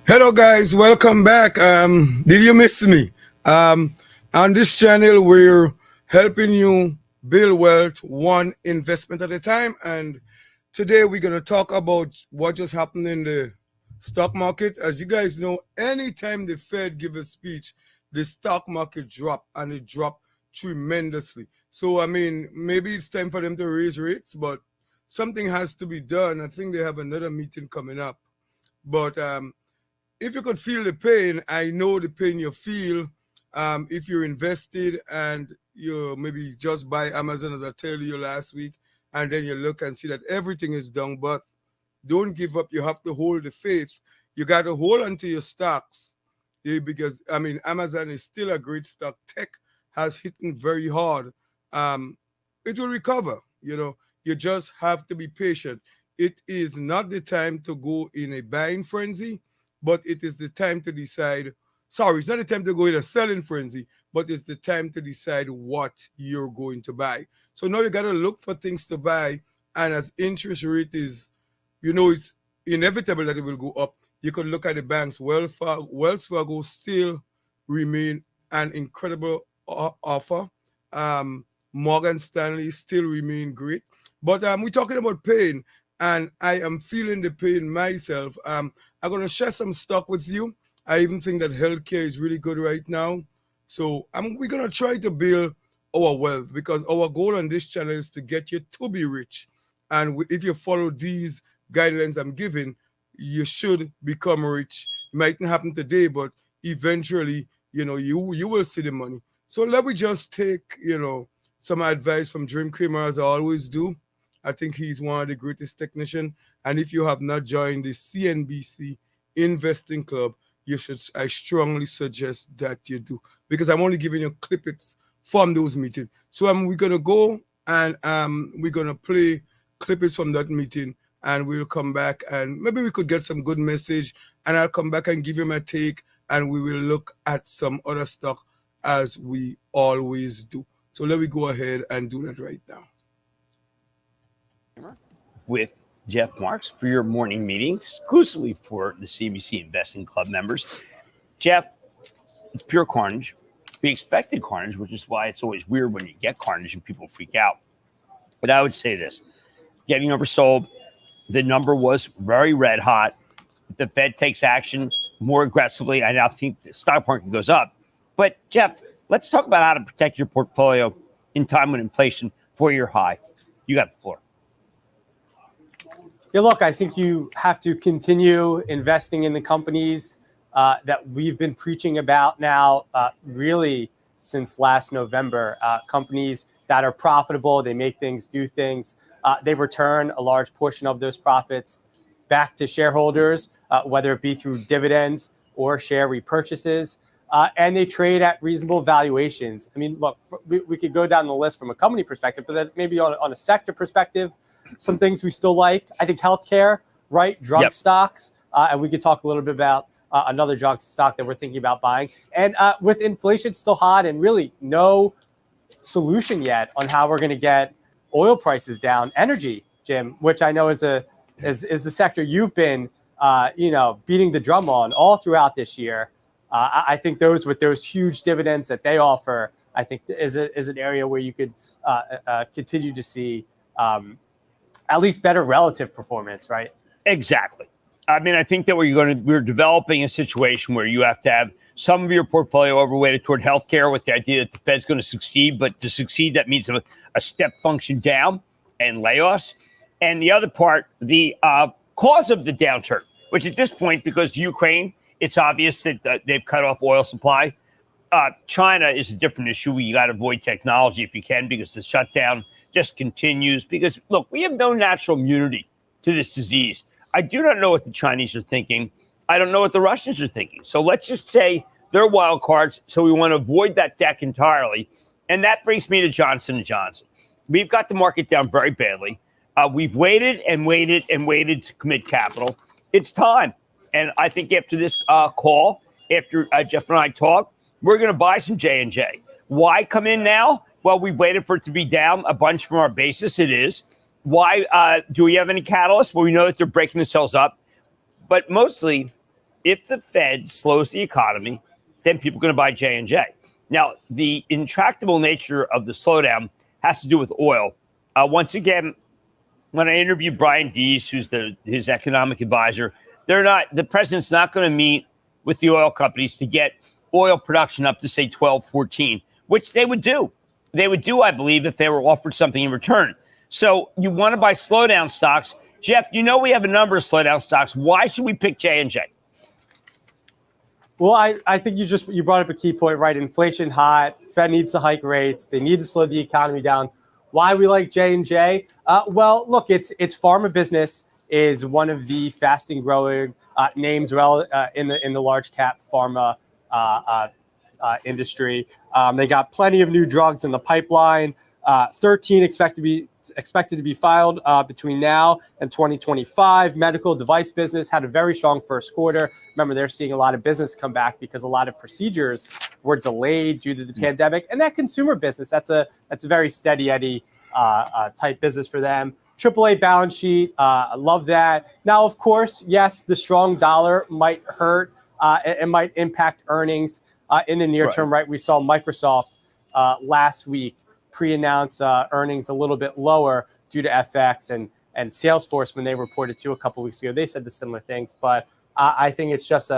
Hello guys, welcome back. Did you miss me? Um, on this channel, we're helping you build wealth one investment at a time. And today we're going to talk about what just happened in the stock market. As you guys know, anytime the Fed give a speech, the stock market drop, and it dropped tremendously. So, I mean, maybe it's time for them to raise rates, but something has to be done. I think they have another meeting coming up. But if you could feel the pain, I know the pain you feel if you're invested and you maybe just buy Amazon, as I tell you last week, and then you look and see that everything is down. But don't give up. You have to hold the faith. You got to hold onto your stocks, because I mean Amazon is still a great stock. Tech has hit very hard. Um, it will recover. You just have to be patient. It is not the time to go in a buying frenzy, but it is the time to decide. Sorry, it's not the time to go in a selling frenzy, but it's the time to decide what you're going to buy. So now you got to look for things to buy, and as interest rate is, it's inevitable that it will go up. You could look at the banks. Wells Fargo still remain an incredible offer. Morgan Stanley still remain great. But we're talking about pain, and I am feeling the pain myself. I'm going to share some stock with you. I even think that healthcare is really good right now. So we're going to try to build our wealth, because our goal on this channel is to get you to be rich. And if you follow these guidelines I'm giving, you should become rich. It might not happen today, but eventually, you will see the money. So let me just take, some advice from Dream Kramer, as I always do. I think he's one of the greatest technicians. And if you have not joined the CNBC Investing Club, I strongly suggest that you do, because I'm only giving you clippets from those meetings. So we're going to go and we're going to play clippets from that meeting, and we'll come back and maybe we could get some good message, and I'll come back and give you my take, and we will look at some other stock as we always do. So let me go ahead and do that right now. With Jeff Marks for your morning meeting, exclusively for the CBC Investing Club members. Jeff, it's pure carnage. We expected carnage, which is why it's always weird when you get carnage and people freak out. But I would say this, getting oversold, the number was very red hot. The Fed takes action more aggressively. I now think the stock market goes up. But Jeff, let's talk about how to protect your portfolio in time when inflation 4-year high. You got the floor. Yeah, look, I think you have to continue investing in the companies that we've been preaching about now, really since last November. Companies that are profitable, they make things, do things. They return a large portion of those profits back to shareholders, whether it be through dividends or share repurchases. And they trade at reasonable valuations. I mean, look, we could go down the list from a company perspective, but that maybe on a sector perspective, some things we still like. I think healthcare, right? Drug stocks. And we could talk a little bit about another drug stock that we're thinking about buying. And with inflation still hot and really no solution yet on how we're going to get oil prices down, energy, Jim, which I know is the sector you've been, beating the drum on all throughout this year. I think those huge dividends that they offer, I think is an area where you could continue to see at least better relative performance, right? Exactly. I mean, I think that we're developing a situation where you have to have some of your portfolio overweighted toward healthcare with the idea that the Fed's going to succeed, but to succeed, that means a step function down and layoffs. And the other part, the cause of the downturn, which at this point, because Ukraine, it's obvious that they've cut off oil supply. China is a different issue. You got to avoid technology if you can, because the shutdown just continues. Because, look, we have no natural immunity to this disease. I do not know what the Chinese are thinking. I don't know what the Russians are thinking. So let's just say they're wild cards. So we want to avoid that deck entirely. And that brings me to Johnson & Johnson. We've got the market down very badly. We've waited and waited and waited to commit capital. It's time. And I think after this call, after Jeff and I talk, we're going to buy some J&J. Why come in now? Well, we waited for it to be down a bunch from our basis. It is. Why do we have any catalysts? Well, we know that they're breaking themselves up. But mostly, if the Fed slows the economy, then people are going to buy J&J. Now, the intractable nature of the slowdown has to do with oil. Once again, when I interviewed Brian Deese, who's his economic advisor, the president's not going to meet with the oil companies to get oil production up to, say, 12, 14, which they would do. They would do, I believe, if they were offered something in return. So you want to buy slowdown stocks. Jeff, you know we have a number of slowdown stocks. Why should we pick J&J? Well, I think you brought up a key point, right? Inflation hot. Fed needs to hike rates. They need to slow the economy down. Why we like J&J? Well, look, its pharma business is one of the fastest growing names in the large cap pharma industry. They got plenty of new drugs in the pipeline. 13 expected to be filed between now and 2025. Medical device business had a very strong first quarter. Remember, they're seeing a lot of business come back because a lot of procedures were delayed due to the pandemic. And that consumer business, that's a very steady Eddie type business for them. AAA balance sheet, I love that. Now, of course, yes, the strong dollar might hurt. It might impact earnings in the near term, right? We saw Microsoft last week pre-announce earnings a little bit lower due to FX and Salesforce when they reported a couple weeks ago. They said the similar things, but I think it's just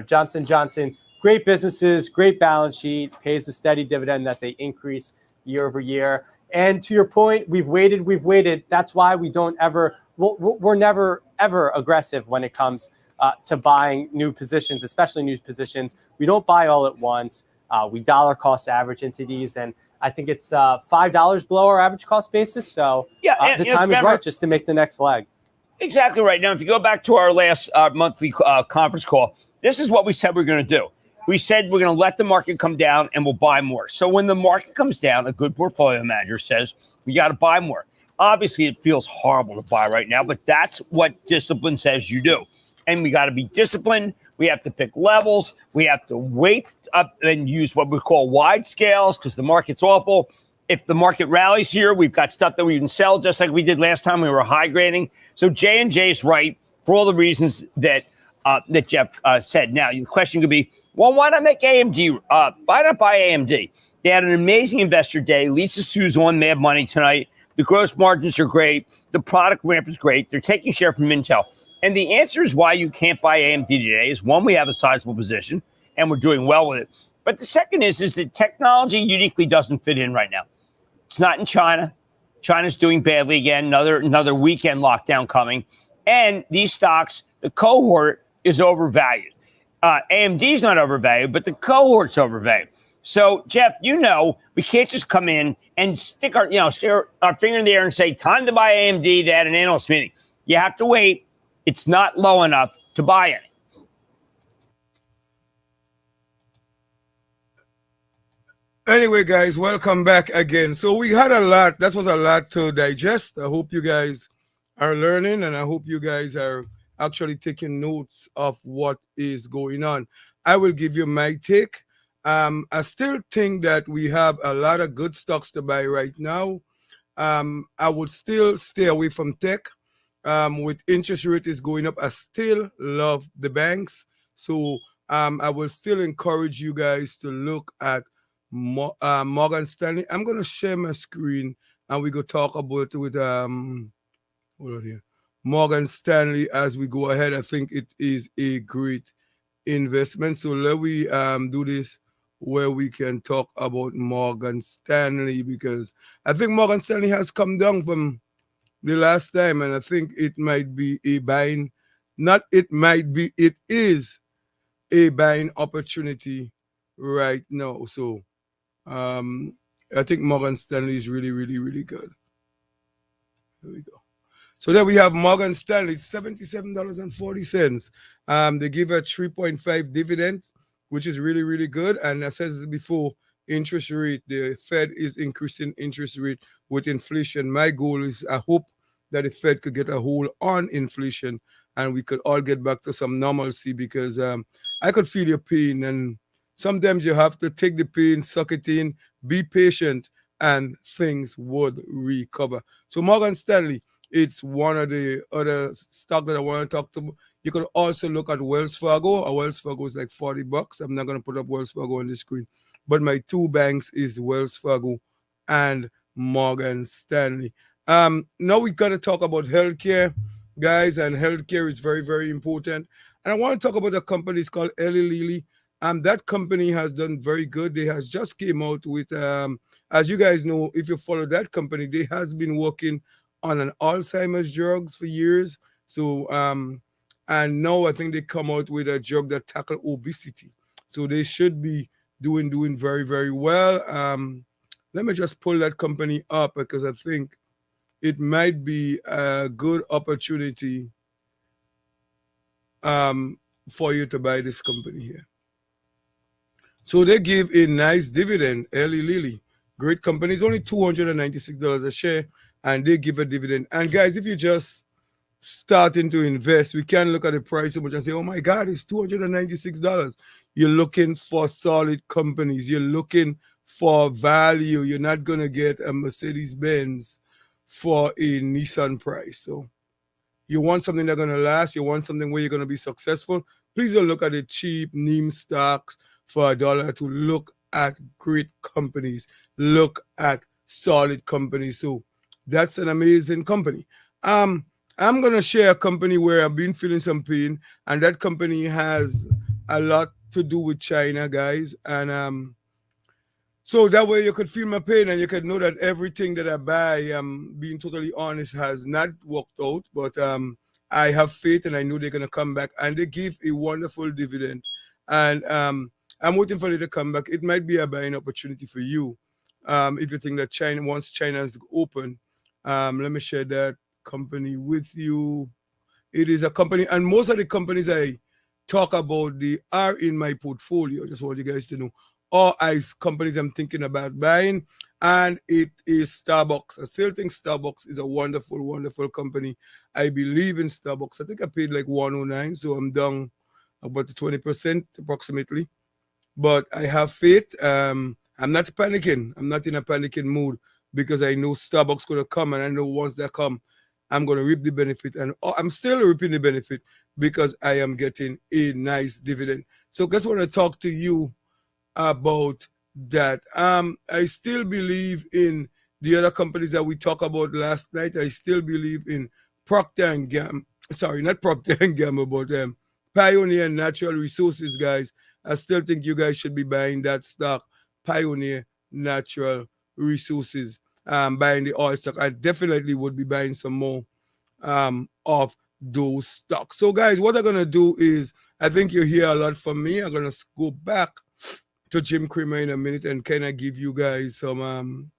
Johnson & Johnson, great businesses, great balance sheet, pays a steady dividend that they increase year over year. And to your point, we've waited. That's why we're never ever aggressive when it comes to buying new positions, especially new positions. We don't buy all at once. We dollar cost average into these, and I think it's $5 below our average cost basis. So the time is right just to make the next leg. Exactly right. Now, if you go back to our last monthly conference call, this is what we said we're going to do. We said we're going to let the market come down and we'll buy more. So when the market comes down, a good portfolio manager says we got to buy more. Obviously, it feels horrible to buy right now, but that's what discipline says you do. And we got to be disciplined. We have to pick levels. We have to wait up and use what we call wide scales because the market's awful. If the market rallies here, we've got stuff that we can sell just like we did last time we were high grading. So J&J is right for all the reasons that Jeff said. Now, the question could be, well, why not make AMD? Why not buy AMD? They had an amazing investor day. Lisa Sue's on Mad Money tonight. The gross margins are great. The product ramp is great. They're taking share from Intel. And the answer is why you can't buy AMD today is, one, we have a sizable position and we're doing well with it. But the second is that technology uniquely doesn't fit in right now. It's not in China. China's doing badly again. Another weekend lockdown coming. And these stocks, the cohort is overvalued. AMD's not overvalued, but the cohort's overvalued. So, Jeff, we can't just come in and stick our finger in the air and say, time to buy AMD at an analyst meeting. You have to wait. It's not low enough to buy any. Anyway, guys, welcome back again. So we had a lot. That was a lot to digest. I hope you guys are learning, and I hope you guys are actually taking notes of what is going on. I will give you my take. I still think that we have a lot of good stocks to buy right now. I would still stay away from tech. With interest rate is going up, I still love the banks. So I will still encourage you guys to look at Morgan Stanley. I'm going to share my screen and we go talk about it with Morgan Stanley as we go ahead. I think it is a great investment. So let we do this where we can talk about Morgan Stanley, because I think Morgan Stanley has come down from the last time, and I think it might be a buying, it is a buying opportunity right now. So I think Morgan Stanley is really, really, really good. Here we go. So there we have Morgan Stanley, $77.40. They give a 3.5 dividend, which is really, really good. And I said this before, interest rate, the Fed is increasing interest rate with inflation. My goal is, I hope that the Fed could get a hold on inflation and we could all get back to some normalcy, because I could feel your pain, and sometimes you have to take the pain, suck it in, be patient, and things would recover. So Morgan Stanley, it's one of the other stock that I want to talk You could also look at Wells Fargo. Wells Fargo is like $40. I'm not going to put up Wells Fargo on the screen, but my two banks is Wells Fargo and Morgan Stanley. Now we got to talk about healthcare, guys, and healthcare is very, very important. And I want to talk about a company it's called Eli Lilly. That company has done very good. They has just came out with, as you guys know, if you follow that company, they has been working on an Alzheimer's drugs for years. So, and now I think they come out with a drug that tackle obesity. So they should be doing very, very well. Let me just pull that company up because I think it might be a good opportunity for you to buy this company here. So they give a nice dividend, Eli Lilly. Great company. It's only $296 a share, and they give a dividend. And guys, if you're just starting to invest, we can't look at the price so much and say, oh my God, it's $296. You're looking for solid companies. You're looking for value. You're not going to get a Mercedes-Benz for a Nissan price. So you want something that's going to last. You want something where you're going to be successful. Please don't look at the cheap NIM stocks for $1 to look at great companies. Look at solid companies. So that's an amazing company. I'm going to share a company where I've been feeling some pain, and that company has a lot to do with China, guys. And so that way you could feel my pain and you could know that everything that I buy, being totally honest, has not worked out. But I have faith and I know they're going to come back, and they give a wonderful dividend. And I'm waiting for it to come back. It might be a buying opportunity for you if you think that China, once China is open. Let me share that company with you. It is a company, and most of the companies I talk about, they are in my portfolio. I just want you guys to know. Or as companies I'm thinking about buying, and it is Starbucks. I still think Starbucks is a wonderful, wonderful company. I believe in Starbucks. I think I paid like $109, so I'm down about 20% approximately. But I have faith. I'm not panicking. I'm not in a panicking mood because I know Starbucks going to come, and I know once they come, I'm going to reap the benefit. And I'm still reaping the benefit because I am getting a nice dividend. So I just want to talk to you about that. I still believe in the other companies that we talked about last night. I still believe in Procter & Gamble. Sorry, not Procter & Gamble, but Pioneer Natural Resources, guys. I still think you guys should be buying that stock, Pioneer Natural Resources, buying the oil stock. I definitely would be buying some more of those stocks. So, guys, what I'm going to do is, I think you hear a lot from me. I'm going to go back to Jim Cramer in a minute and kind of give you guys some,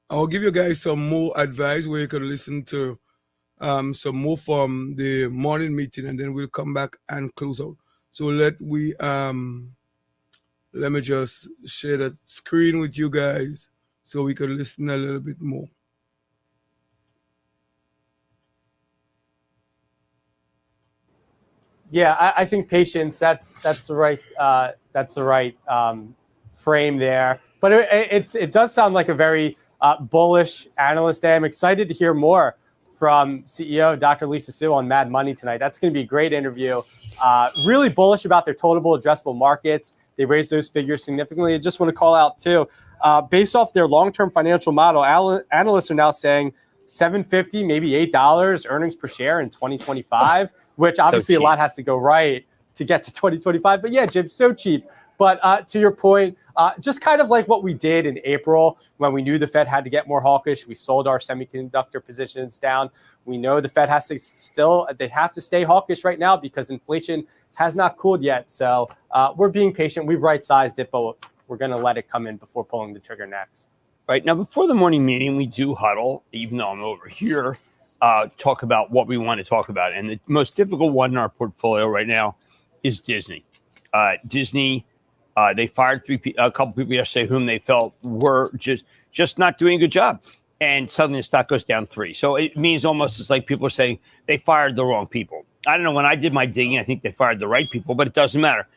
I'll give you guys some more advice where you can listen to some more from the morning meeting, and then we'll come back and close out. So let me just share that screen with you guys so we can listen a little bit more. Yeah, I think patience. That's the right frame there. But it does sound like a very bullish analyst day. I'm excited to hear more from CEO Dr. Lisa Su on Mad Money tonight. That's going to be a great interview. Really bullish about their total addressable markets. They raised those figures significantly. I just want to call out too, based off their long-term financial model, analysts are now saying $7.50, maybe $8 earnings per share in 2025. Which obviously a lot has to go right to get to 2025. But yeah, Jim, so cheap. But to your point, just kind of like what we did in April when we knew the Fed had to get more hawkish. We sold our semiconductor positions down. We know the Fed has to they have to stay hawkish right now because inflation has not cooled yet. So we're being patient. We've right-sized it, but we're going to let it come in before pulling the trigger next. Right. Now, before the morning meeting, we do huddle, even though I'm over here. Talk about what we want to talk about. And the most difficult one in our portfolio right now is Disney. Disney, they fired a couple people yesterday whom they felt were just not doing a good job. And suddenly the stock goes down 3. So it means almost it's like people are saying they fired the wrong people. I don't know. When I did my digging, I think they fired the right people, but it doesn't matter.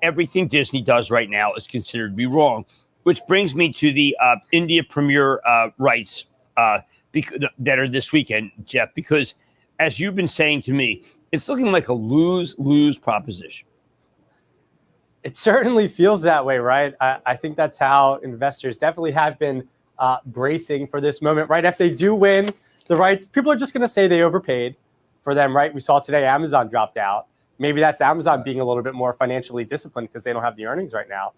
Everything Disney does right now is considered to be wrong, which brings me to the India Premier rights that are this weekend, Jeff, because as you've been saying to me, it's looking like a lose-lose proposition. It certainly feels that way, right? I think that's how investors definitely have been bracing for this moment, right? If they do win the rights, people are just going to say they overpaid for them, right? We saw today Amazon dropped out. Maybe that's Amazon being a little bit more financially disciplined because they don't have the earnings right now.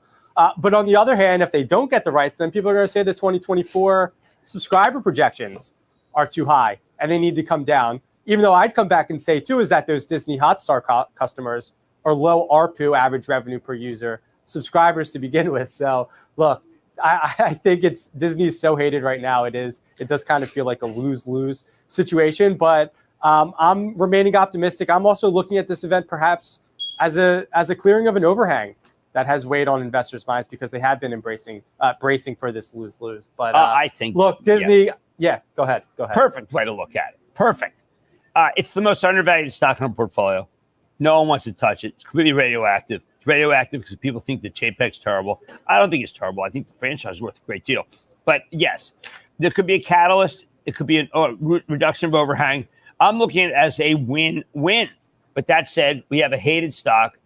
But on the other hand, if they don't get the rights, then people are going to say the 2024 subscriber projections are too high and they need to come down. Even though I'd come back and say, too, is that those Disney Hotstar customers are low ARPU, average revenue per user, subscribers to begin with. So, look, I think Disney's so hated right now. It does kind of feel like a lose-lose situation. But I'm remaining optimistic. I'm also looking at this event perhaps as a clearing of an overhang that has weighed on investors' minds because they have been bracing for this lose-lose. But I think, look, Disney, yeah, go ahead. Perfect way to look at it. Perfect. It's the most undervalued stock in our portfolio. No one wants to touch it. It's completely radioactive. It's radioactive because people think that JPEG's terrible. I don't think it's terrible. I think the franchise is worth a great deal. But yes, there could be a catalyst. It could be a reduction of overhang. I'm looking at it as a win-win. But that said, we have a hated stock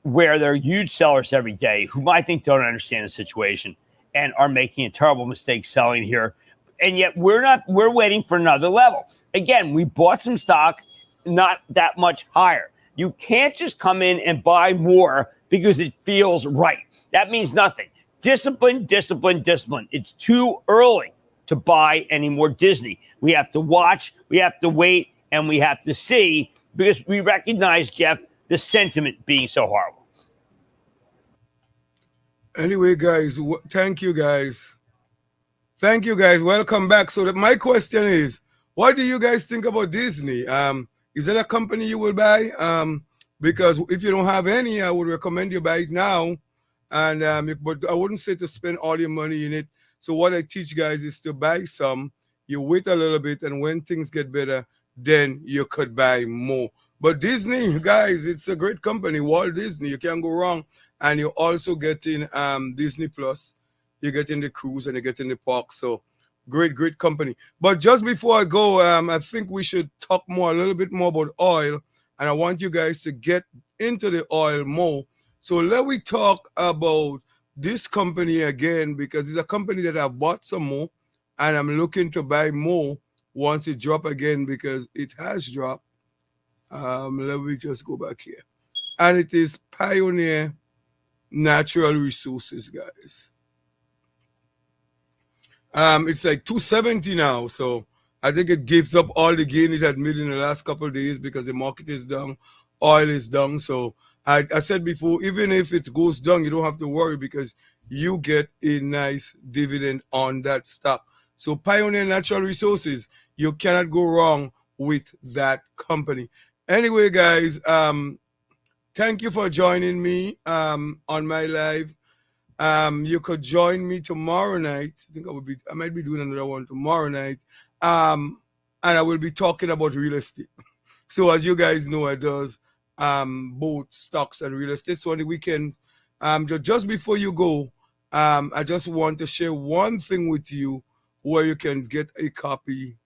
where there are huge sellers every day whom I think don't understand the situation and are making a terrible mistake selling here. And yet we're waiting for another level. Again, we bought some stock not that much higher. You can't just come in and buy more because it feels right. That means nothing. Discipline. It's too early to buy any more Disney. We have to watch, we have to wait, and we have to see because we recognize, Jeff, the sentiment being so horrible. Anyway, guys, thank you, guys. Welcome back. So my question is, what do you guys think about Disney? Is it a company you will buy? Because if you don't have any, I would recommend you buy it now. And but I wouldn't say to spend all your money in it. So what I teach guys is to buy some. You wait a little bit, and when things get better, then you could buy more. But Disney, guys, it's a great company. Walt Disney, you can't go wrong. And you also get in Disney Plus. You get in the cruise and you get in the park. So great company. But just before I go, I think we should talk a little bit more about oil. And I want you guys to get into the oil more. So let me talk about this company again, because it's a company that I bought some more and I'm looking to buy more once it drop again, because it has dropped. Let me just go back here. And it is Pioneer Natural Resources, guys. It's like 270 now, so I think it gives up all the gain it had made in the last couple of days because the market is down, oil is down. So I said before, even if it goes down, you don't have to worry because you get a nice dividend on that stock. So Pioneer Natural Resources, you cannot go wrong with that company. Anyway, guys, thank you for joining me on my live. You could join me tomorrow night. I might be doing another one tomorrow night. And I will be talking about real estate. So as you guys know, I does both stocks and real estate. So on the weekends, just before you go, I just want to share one thing with you where you can get a copy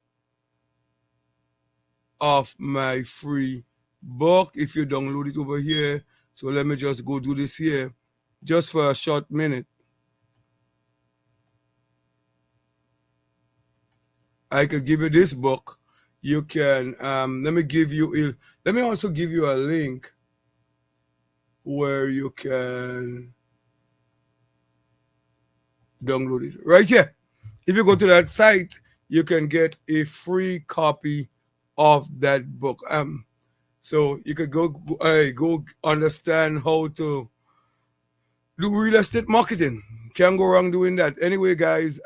of my free book if you download it over here. So let me just go do this here just for a short minute. I could give you this book. You can let me also give you a link where you can download it right here. If you go to that site, you can get a free copy of that book. So you could go understand how to do real estate marketing. Can't go wrong doing that. Anyway, guys,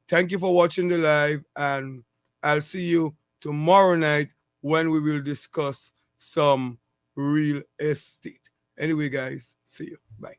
thank you for watching the live, and I'll see you tomorrow night when we will discuss some real estate. Anyway, guys, see you. Bye.